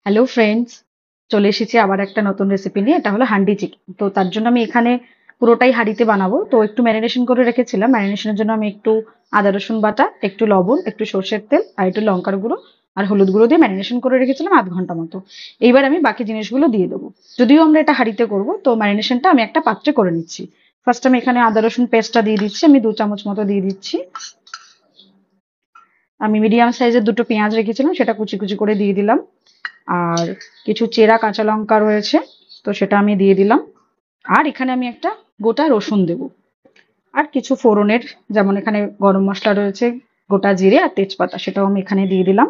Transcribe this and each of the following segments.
Hello friends, চলে এসেছি আবার একটা নতুন রেসিপি নিয়ে। এটা হলো হান্ডি চিকেন। তো তার জন্য আমি এখানে পুরোটাই হাঁড়িতে বানাবো। তো একটু ম্যারিনেশন করে রেখেছিলাম। ম্যারিনেশনের জন্য আমি একটু আদা রসুন বাটা, একটু লবণ, একটু সর্ষের তেল আর একটু লঙ্কার গুঁড়ো আর হলুদ গুঁড়ো দিয়ে ম্যারিনেশন করে রেখেছিলাম 0.5 ঘন্টা মতো। এইবার আমি বাকি জিনিসগুলো দিয়ে দেবো। যদিও আমরা এটা হাঁড়িতে করবো, তো ম্যারিনেশনটা আমি একটা পাত্রে করে নিচ্ছি। ফার্স্ট আমি এখানে আদা রসুন পেস্টটা দিয়ে দিচ্ছি। আমি 2 চামচ মতো দিয়ে দিচ্ছি। আমি মিডিয়াম সাইজের দুটো পেঁয়াজ রেখেছিলাম, সেটা কুচি কুচি করে দিয়ে দিলাম। আর কিছু চেরা কাঁচা লঙ্কা রয়েছে, তো সেটা আমি দিয়ে দিলাম। আর এখানে আমি একটা গোটা রসুন দেব। আর কিছু ফোড়নের, যেমন এখানে গরম মশলা রয়েছে, গোটা জিরে আর তেজপাতা, সেটাও আমি এখানে দিয়ে দিলাম।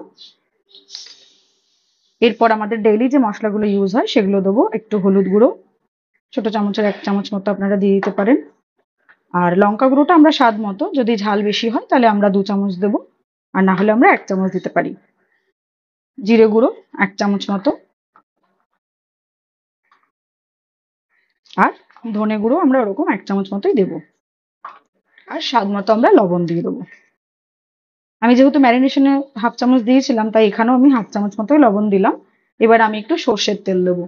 এরপর আমাদের ডেইলি যে মশলাগুলো ইউজ হয় সেগুলো দেবো। একটু হলুদ গুঁড়ো, ছোট চামচের 1 চামচ মতো আপনারা দিয়ে দিতে পারেন। আর লঙ্কা গুঁড়োটা আমরা স্বাদ মতো, যদি ঝাল বেশি হয় তাহলে আমরা 2 চামচ দেবো, আর না হলে আমরা 1 চামচ দিতে পারি। জিরে গুঁড়ো 1 চামচ মতো, আর ধনে গুঁড়ো আমরা ওরকম 1 চামচ মতোই দেবো। আর স্বাদ মতো আমরা লবণ দিয়ে দেবো। আমি যেহেতু ম্যারিনেশনে 1/2 চামচ দিয়েছিলাম, তাই এখানেও আমি 1/2 চামচ মতোই লবণ দিলাম। এবার আমি একটু সর্ষের তেল দেবো।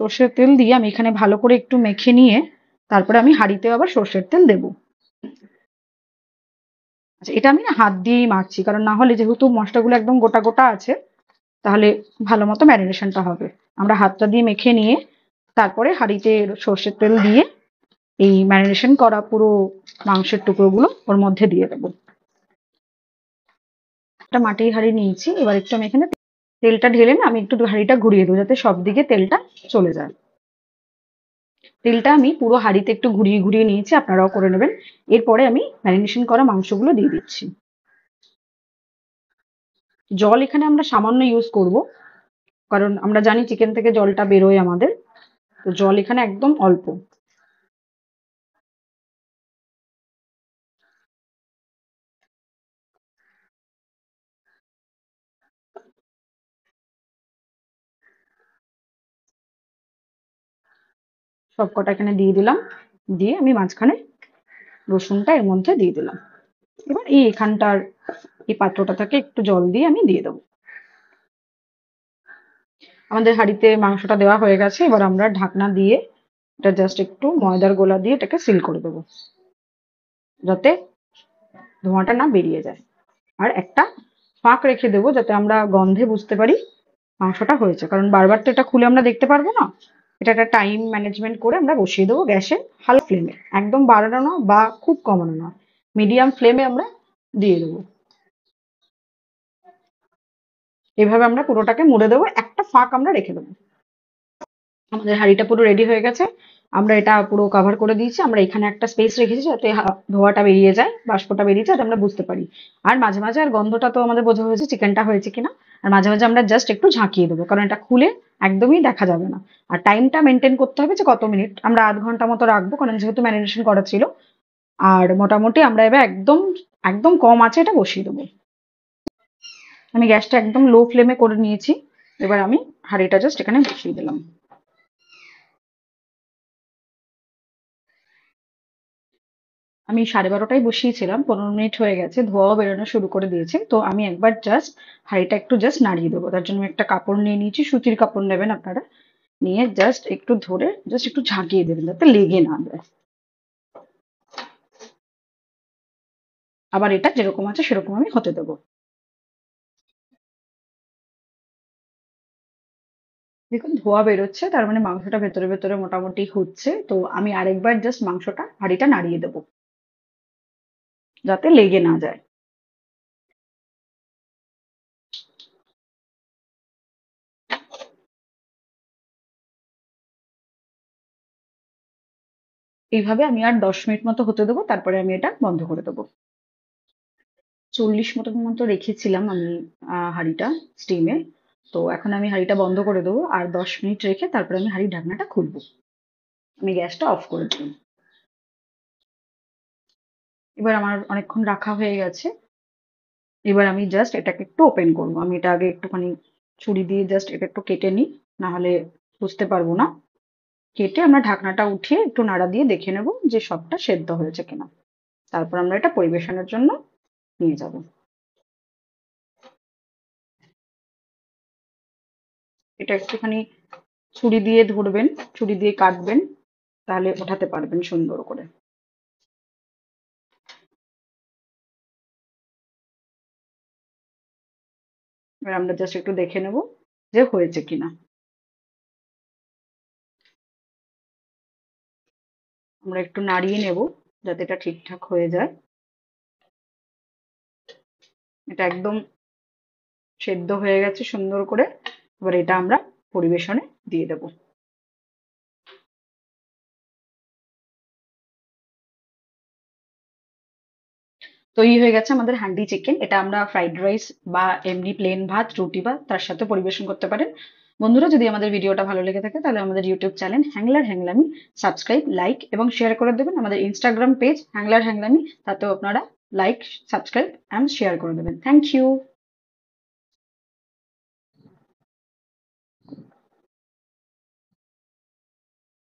সর্ষের তেল দিয়ে আমি এখানে ভালো করে একটু মেখে নিয়ে তারপরে আমি হাঁড়িতে আবার সর্ষের তেল দেবো। আচ্ছা, এটা আমি না হাত দিয়েই মাখছি, কারণ না হলে যেহেতু মশলাগুলো একদম গোটা গোটা আছে, তাহলে ভালো মতো ম্যারিনেশনটা হবে। আমরা হাতটা দিয়ে মেখে নিয়ে তারপরে হাঁড়িতে সর্ষের তেল দিয়ে এই ম্যারিনেশন করা পুরো মাংসের টুকরোগুলো ওর মধ্যে দিয়ে দেবো। একটা মাটির হাঁড়ি নিয়েছি। এবার একটু আমি এখানে তেলটা ঢেলে না আমি একটু হাঁড়িটা ঘুরিয়ে দেবো, যাতে সব দিকে তেলটা চলে যায়। তেলটা আমি পুরো হাঁড়িতে একটু ঘুরিয়ে ঘুরিয়ে নিয়েছি, আপনারাও করে নেবেন। এরপরে আমি ম্যারিনেশন করা মাংসগুলো দিয়ে দিচ্ছি। জল এখানে আমরা সামান্য ইউজ করব, কারণ আমরা জানি চিকেন থেকে জলটা বেরোয় আমাদের। তো জল এখানে একদম অল্প। সব কটা এখানে দিয়ে দিলাম। দিয়ে আমি মাঝখানে রসুনটা এর মধ্যে দিয়ে দিলাম। এবার এখানটার এই পাত্রটা থেকে একটু জল দিয়ে আমি দিয়ে দেবো। আমাদের হাঁড়িতে মাংসটা দেওয়া হয়ে গেছে। এবার আমরা ঢাকনা দিয়ে এটা জাস্ট একটু ময়দার গোলা দিয়ে এটাকে সিল করে দেবো, যাতে ধোঁয়াটা না বেরিয়ে যায়। আর একটা ফাঁক রেখে দেবো, যাতে আমরা গন্ধে বুঝতে পারি মাংসটা হয়েছে, কারণ বারবার তো এটা খুলে আমরা দেখতে পারবো না। এটা একটা টাইম ম্যানেজমেন্ট করে আমরা বসিয়ে দেবো গ্যাসে, হালকা ফ্লেমে, একদম বাড়ানো না বা খুব কমানো না, মিডিয়াম ফ্লেমে আমরা দিয়ে দেবো। এভাবে আমরা পুরোটাকে মুড়ে দেবো, একটা ফাঁক আমরা রেখে দেবো। আমাদের হাঁড়িটা পুরো রেডি হয়ে গেছে। আমরা এটা পুরো কভার করে দিয়েছি। আমরা এখানে একটা স্পেস রেখেছি, যাতে ধোঁয়াটা বেরিয়ে যায়, বাষ্পটা বেরিয়ে যায়, যাতে আমরা বুঝতে পারি। আর মাঝে মাঝে, আর গন্ধটা তো আমাদের বোঝা হয়েছে চিকেনটা হয়েছে কিনা। আর মাঝে মাঝে আমরা জাস্ট একটু ঝাঁকিয়ে দেবো, কারণ এটা খুলে একদমই দেখা যাবে না। আর টাইমটা মেনটেন করতে হবে যে কত মিনিট। আমরা 0.5 ঘন্টা মতো রাখবো, কারণ যেহেতু ম্যারিনেশন করা ছিল। আর মোটামুটি আমরা এবার একদম একদম কম আছে এটা বসিয়ে দেবো। আমি গ্যাসটা একদম লো ফ্লেমে করে নিয়েছি। এবার আমি হাঁড়িটা জাস্ট এখানে বসিয়ে দিলাম। আমি 12:30টায় বসিয়েছিলাম, 15 মিনিট হয়ে গেছে, ধোঁয়াও বেরোনো শুরু করে দিয়েছে। তো আমি একবার জাস্ট হাঁড়িটা একটু জাস্ট নাড়িয়ে দেবো। তার জন্য আমি একটা কাপড় নিয়ে নিয়েছি, সুতির কাপড় নেবেন আপনারা। নিয়ে জাস্ট একটু ধরে জাস্ট একটু ঝাঁকিয়ে দেবেন, যাতে লেগে না যায়। আবার এটা যেরকম আছে সেরকম আমি হতে দেবো। দেখুন ধোঁয়া বেরোচ্ছে, তার মানে মাংসটা ভেতরে ভেতরে মোটামুটি হচ্ছে। তো আমি আরেকবার জাস্ট মাংসটা, হাঁড়িটা নাড়িয়ে দেবো, যাতে লেগে না যায়। এইভাবে আমি আর 10 মিনিট মতো হতে দেবো, তারপরে আমি এটা বন্ধ করে দেবো। 40 মিনিট মতো রেখেছিলাম আমি হাঁড়িটা স্টিমে। তো এখন আমি হাঁড়িটা বন্ধ করে দেবো, আর 10 মিনিট রেখে তারপরে আমি হাঁড়ির ঢাকনাটা খুলবো। আমি গ্যাসটা অফ করে দিলাম। এবার আমার অনেকক্ষণ রাখা হয়ে গেছে। এবার আমি জাস্ট এটাকে একটু ওপেন করবো। আমি এটা আগে একটুখানি ছুরি দিয়ে জাস্ট এটা একটু কেটে নিই, না হলে বুঝতে পারবো না। কেটে আমরা ঢাকনাটা উঠিয়ে একটু নাড়া দিয়ে দেখে নেবো যে সবটা সেদ্ধ হয়েছে কিনা। তারপর আমরা এটা পরিবেশনের জন্য নিয়ে যাবো। এটা একটুখানি ছুরি দিয়ে ধরবেন, ছুরি দিয়ে কাটবেন, তাহলে ওঠাতে পারবেন সুন্দর করে। এবার আমরা জাস্ট একটু দেখে নেব যে হয়েছে কিনা। আমরা একটু নাড়িয়ে নেব যাতে এটা ঠিকঠাক হয়ে যায়। এটা একদম সেদ্ধ হয়ে গেছে সুন্দর করে। এবার এটা আমরা পরিবেশনে দিয়ে দেব। তৈরি হয়ে গেছে আমাদের হান্ডি চিকেন। এটা আমরা ফ্রাইড রাইস বা এমনি প্লেন ভাত, রুটি বা তার সাথে পরিবেশন করতে পারেন। বন্ধুরা, যদি আমাদের ভিডিওটা ভালো লেগে থাকে তাহলে আমাদের ইউটিউব চ্যানেল হ্যাংলার হ্যাংলামি সাবস্ক্রাইব, লাইক এবং শেয়ার করে দেবেন। আমাদের ইনস্টাগ্রাম পেজ হ্যাংলার হ্যাংলামি, তাতেও আপনারা লাইক, সাবস্ক্রাইব অ্যান্ড শেয়ার করে দেবেন। Thank you.